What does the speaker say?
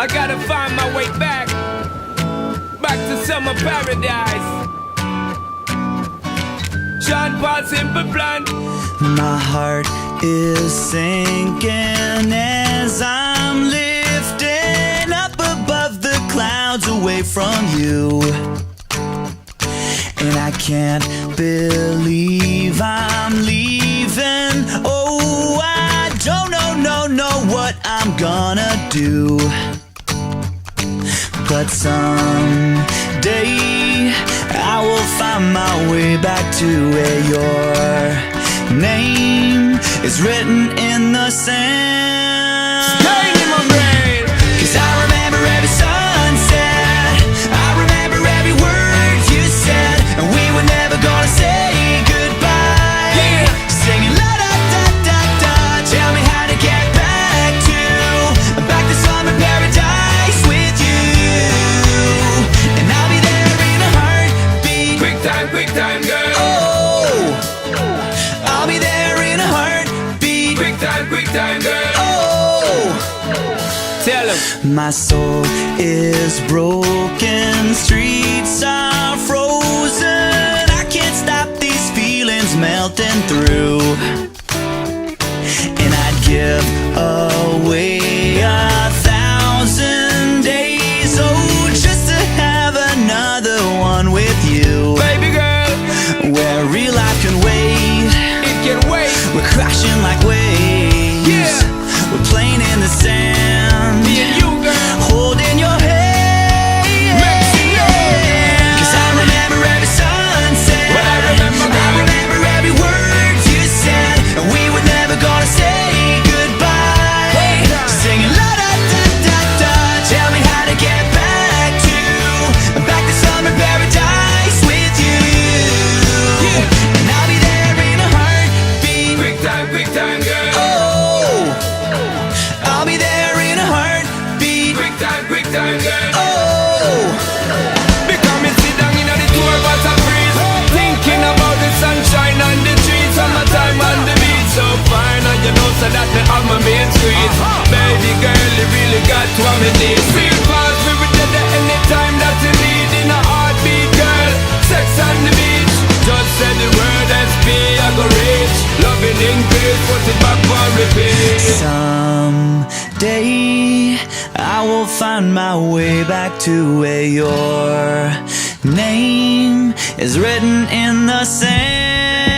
I gotta find my way back to summer paradise. Sean Paul, Simple Plan. My heart is sinking as I'm lifting up above the clouds away from you. And I can't believe I'm leaving. Oh, I don't know what I'm gonna do. But someday I will find my way back to where your name is written in the sand. Staying in my brain. 'Cause I remember every sunset, I remember every word you said, and we were never gonna say goodbye. Yeah. Singing la da da da da. Tell me how to get back to summer paradise with you, and I'll be there in a heartbeat. Quick time, girl. Oh, I'll be there in a heartbeat. Quick time, girl. Oh, Tell him. my soul is broken, streets are frozen. I can't stop these feelings melting through. And I'd give away 1,000 days, oh, just to have another one with you. Baby girl, Where real life can wait, it can wait. we're crashing like waves. Yeah. We're playing in the sand, Me and you, girl. holding your hand. Mexico. 'Cause I remember every sunset, Well, I remember, girl. I remember every word you said, and we were never gonna say goodbye. Hold on. Singing la da da da da. Tell me how to get back to summer paradise with you. Yeah. And I'll be there in a heartbeat. Quick time, girl. Oh, I'll be there in a heartbeat. Quick time, girl. Oh, Because me sit down in the tour bus and freeze, thinking about the sunshine and the trees, summertime on the beach. So fine, and you know so that me have my main street. Baby girl, you really got what me need. Feel fast, we will get there anytime that you need. In a heartbeat, girl, sex on the beach. Just say the word SP, I go reach. Loving in peace, put it back for repeat. someday I will find my way back to where your name is written in the sand.